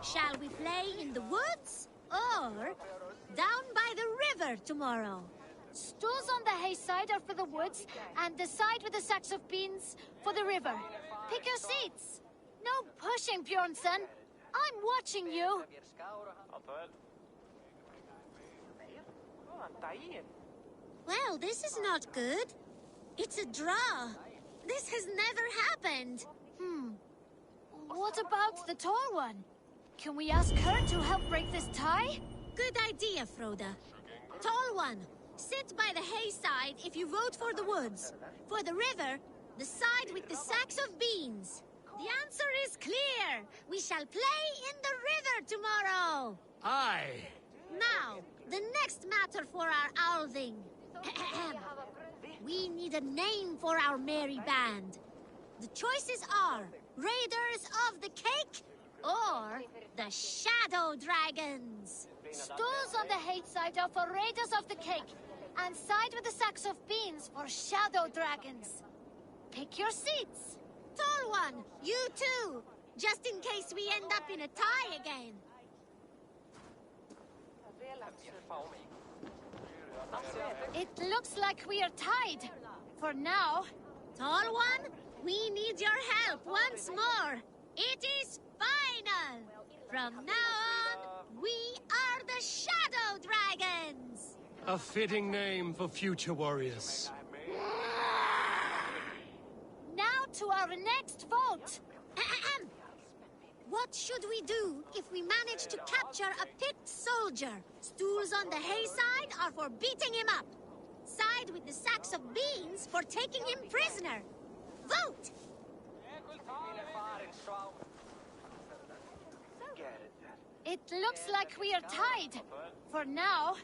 Shall we play in the woods or down by the river tomorrow? Stools on the hay side are for the woods, and the side with the sacks of beans for the river. Pick your seats. No pushing, Bjornsson. I'm watching you. Well, this is not good. It's a draw. This has never happened. What about the tall one? Can we ask her to help break this tie? Good idea, Froda. Tall one, sit by the hay side if you vote for the woods. For the river, the side with the sacks of beans. The answer is clear. We shall play in the river tomorrow. Aye. Now, the next matter for our Alving. We need a name for our merry band. The choices are Raiders of the Cake or the Shadow Dragons. Stools on the hay side are for Raiders of the Cake, and side with the sacks of beans for Shadow Dragons. Pick your seats. Tall one, you too, just in case we end up in a tie again. It looks like we are tied. For now. Tall one, we need your help once more. It is final. From now on, we are the Shadow Dragons. A fitting name for future warriors. Now to our next vote. What should we do if we manage to capture a picked soldier? Stools on the hay side are for beating him up. Side with the sacks of beans for taking him prisoner. Vote! It looks like we are tied. For now.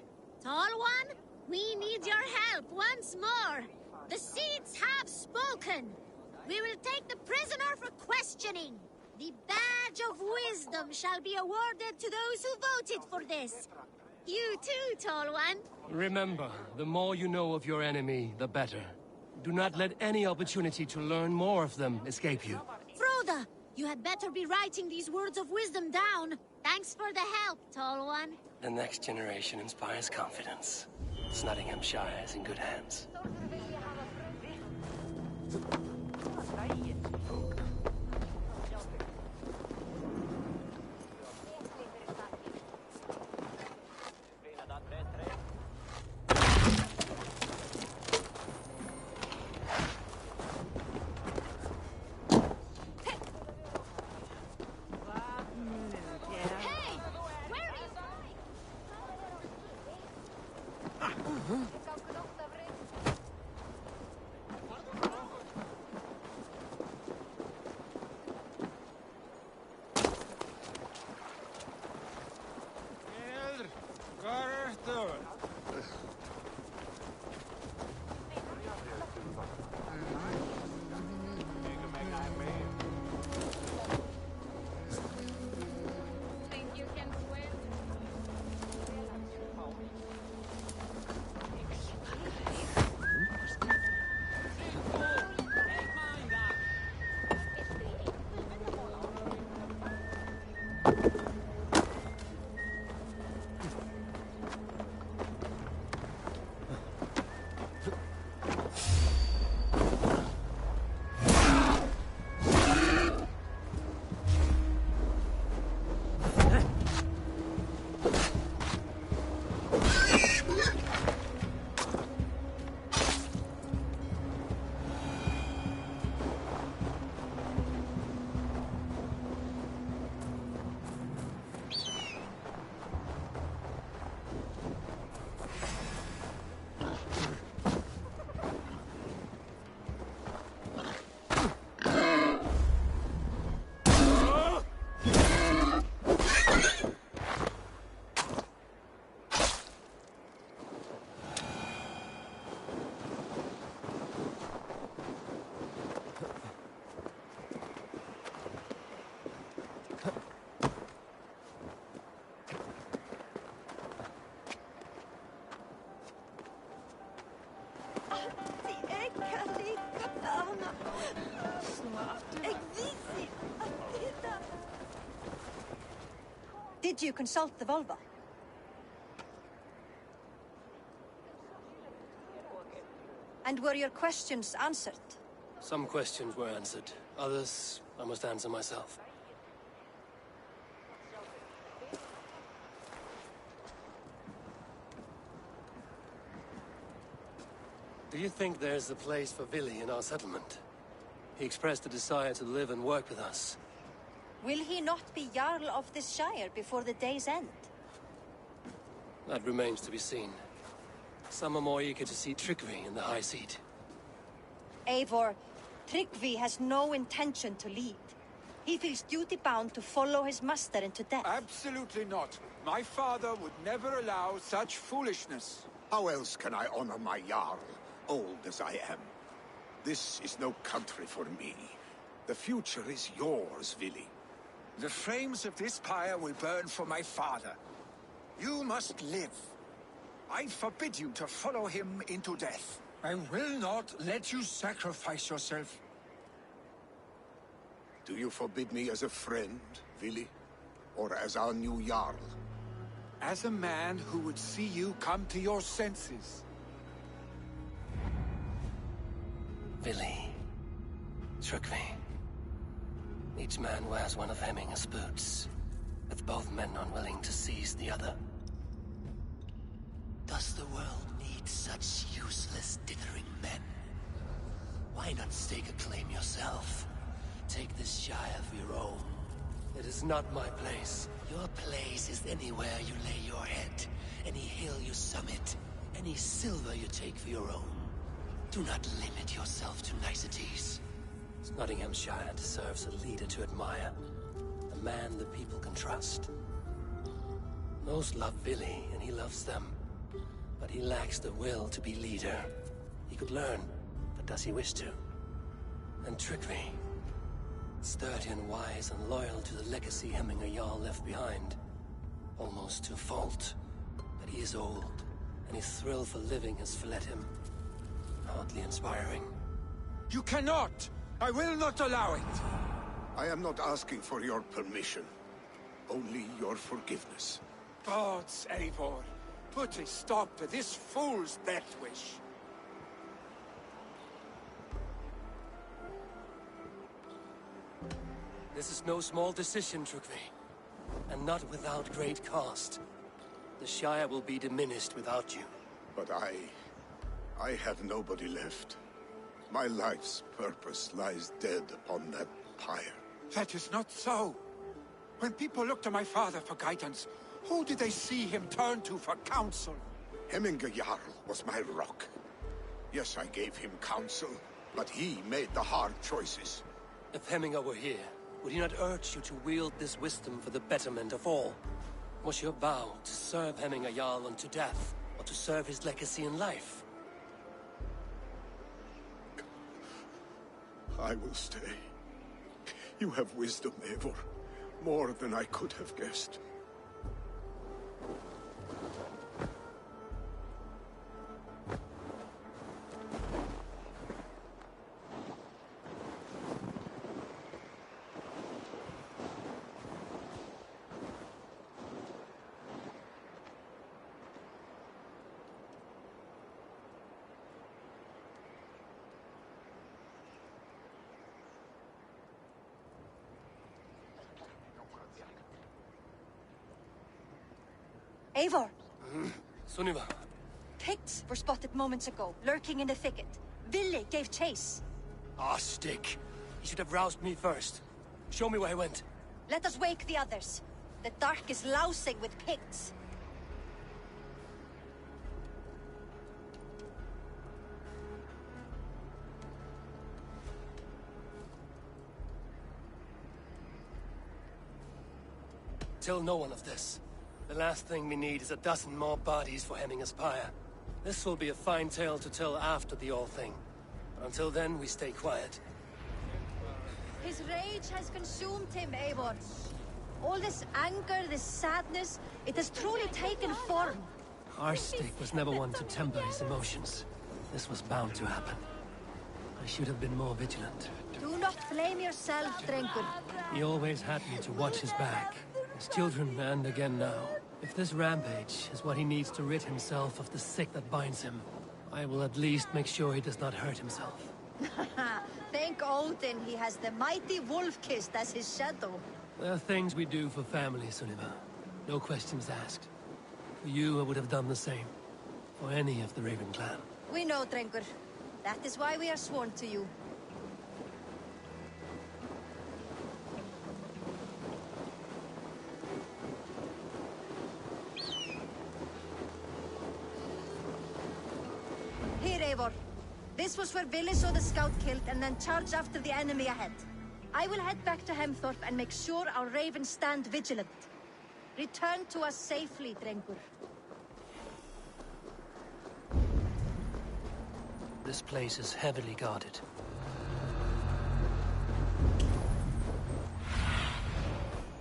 Tall one, we need your help once more. The seats have spoken. We will take the prisoner for questioning. The badge of wisdom shall be awarded to those who voted for this. You too, Tall One. Remember, the more you know of your enemy, the better. Do not let any opportunity to learn more of them escape you. Froda, you had better be writing these words of wisdom down. Thanks for the help, Tall One. The next generation inspires confidence. Nottinghamshire is in good hands. Did you consult the Volva? And were your questions answered? Some questions were answered. Others, I must answer myself. Do you think there's a place for Vili in our settlement? He expressed a desire to live and work with us. Will he not be Jarl of this Shire before the day's end? That remains to be seen. Some are more eager to see Tryggvi in the high seat. Eivor, Tryggvi has no intention to lead. He feels duty-bound to follow his master into death. Absolutely not. My father would never allow such foolishness. How else can I honor my Jarl, old as I am? This is no country for me. The future is yours, Vili. The flames of this pyre will burn for my father. You must live. I forbid you to follow him into death. I will not let you sacrifice yourself. Do you forbid me as a friend, Vili? Or as our new Jarl? As a man who would see you come to your senses. Vili. Tryggvi. Each man wears one of Hemminger's boots, with both men unwilling to seize the other. Does the world need such useless, dithering men? Why not stake a claim yourself? Take this Shire for your own. It is not my place. Your place is anywhere you lay your head, any hill you summit, any silver you take for your own. Do not limit yourself to niceties. Nottinghamshire deserves a leader to admire. A man the people can trust. Most love Vili, and he loves them. But he lacks the will to be leader. He could learn, but does he wish to? And Tryggvi. Sturdy and wise and loyal to the legacy Hemminger Jarl left behind. Almost to a fault. But he is old, and his thrill for living has fled him. Hardly inspiring. You cannot! I will not allow it! I am not asking for your permission. Only your forgiveness. Gods, Eivor, put a stop to this fool's death wish. This is no small decision, Tryggvi. And not without great cost. The Shire will be diminished without you. But I have nobody left. My life's purpose lies dead upon that pyre. That is not so. When people look to my father for guidance, who did they see him turn to for counsel? Hemminger Jarl was my rock. Yes, I gave him counsel, but he made the hard choices. If Hemminger were here, would he not urge you to wield this wisdom for the betterment of all? Was your vow to serve Hemminger Jarl unto death, or to serve his legacy in life? I will stay. You have wisdom, Eivor. More than I could have guessed. Eivor! Sunniva. Picts were spotted moments ago, lurking in the thicket. Vili gave chase. Ah, stick. He should have roused me first. Show me where he went. Let us wake the others. The dark is lousing with Picts. Tell no one of this. The last thing we need is a dozen more bodies for Hemminger's pyre. This will be a fine tale to tell after the all thing. But until then, we stay quiet. His rage has consumed him, Eivor. All this anger, this sadness, it has truly taken form. Our stick was never one to temper his emotions. This was bound to happen. I should have been more vigilant. Do not blame yourself, Drengur. He always had me to watch his back. His children, and again now. If this rampage is what he needs to rid himself of the sick that binds him, I will at least make sure he does not hurt himself. Thank Odin he has the mighty Wolf-Kissed as his shadow. There are things we do for family, Sunniva. No questions asked. For you, I would have done the same. For any of the Raven clan. We know, Drengur. That is why we are sworn to you. Here, Eivor. This was where Vili saw the scout killed and then charged after the enemy ahead. I will head back to Hemthorpe and make sure our ravens stand vigilant. Return to us safely, Drengur. This place is heavily guarded.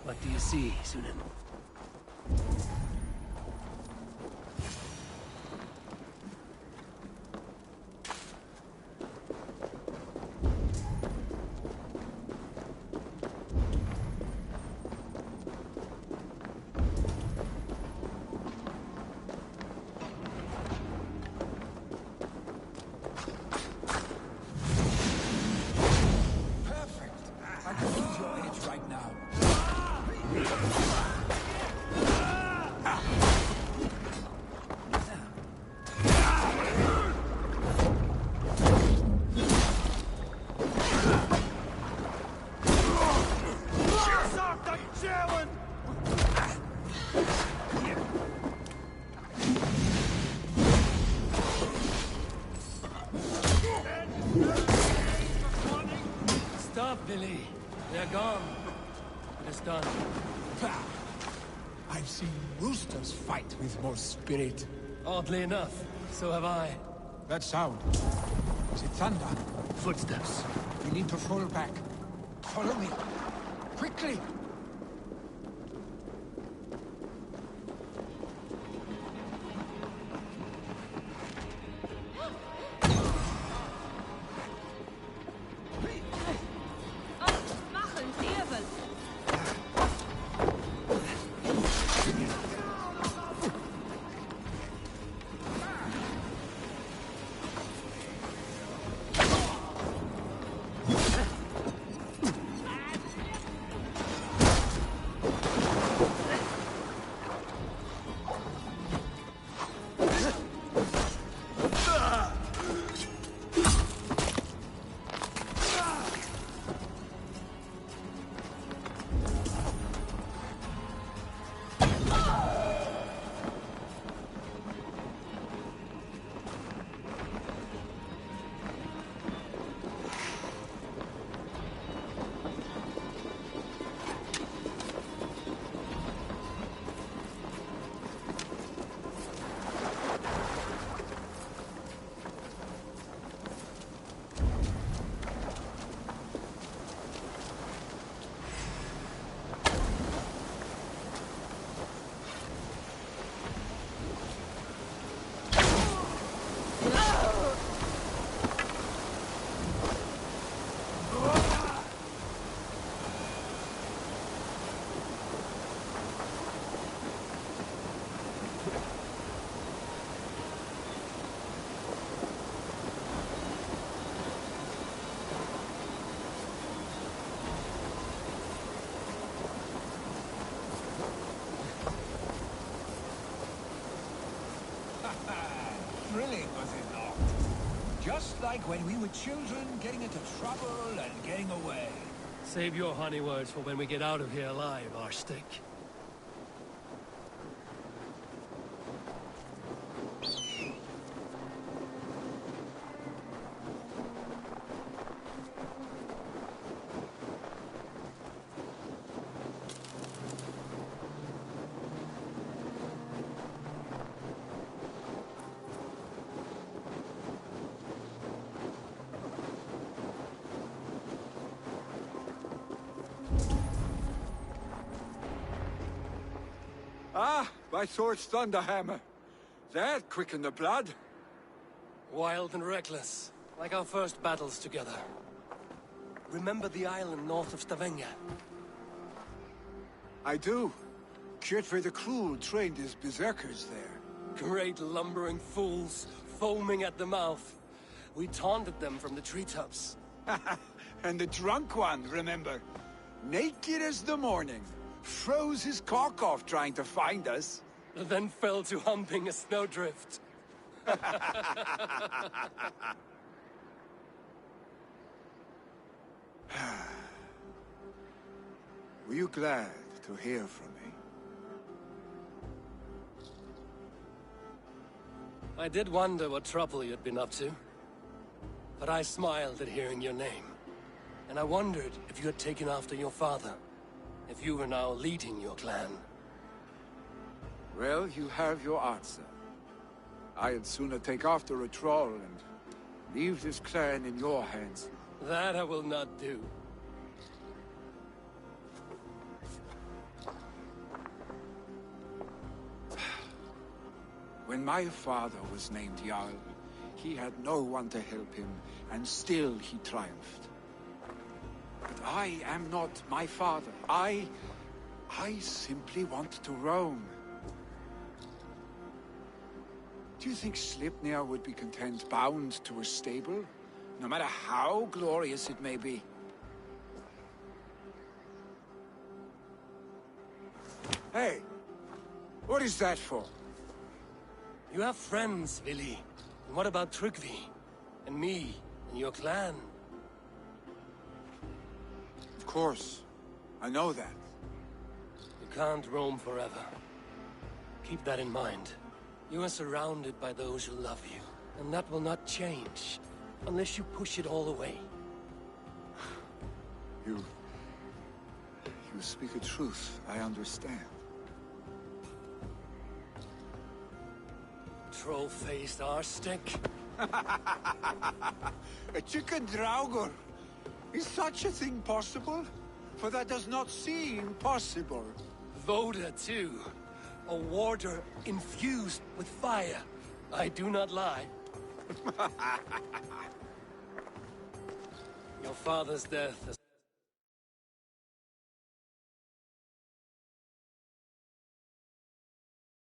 What do you see, Sunan? Billy, they're gone. It is done. I've seen roosters fight with more spirit. Oddly enough, so have I. That sound. Is it thunder? Footsteps. We need to fall back. Follow me. Quickly! Thrilling, was it not? Just like when we were children, getting into trouble and getting away. Save your honey words for when we get out of here alive, Arstick. Ah, by Thor's Thunderhammer. That quickened the blood. Wild and reckless, like our first battles together. Remember the island north of Stavanger? I do. Kit for the crew trained as berserkers there. Great lumbering fools, foaming at the mouth. We taunted them from the treetops. And the drunk one, remember? Naked as the morning. Froze his cock off trying to find us. Then fell to humping a snowdrift. Were you glad to hear from me? I did wonder what trouble you'd been up to. But I smiled at hearing your name. And I wondered if you had taken after your father. If you were now leading your clan. Well, you have your answer. I'd sooner take after a troll and leave this clan in your hands. That I will not do. When my father was named Jarl, he had no one to help him, and still he triumphed. But I am not my father. I simply want to roam. Do you think Sleipnir would be content bound to a stable, no matter how glorious it may be? Hey, what is that for? You have friends, Vili. And what about Tryggvi? And me? And your clan? Of course. I know that. You can't roam forever. Keep that in mind. You are surrounded by those who love you. And that will not change. Unless you push it all away. You speak a truth. I understand. Troll-faced arstick. A chicken draugur. Is such a thing possible? For that does not seem possible. Voda, too. A warder infused with fire. I do not lie. Your father's death has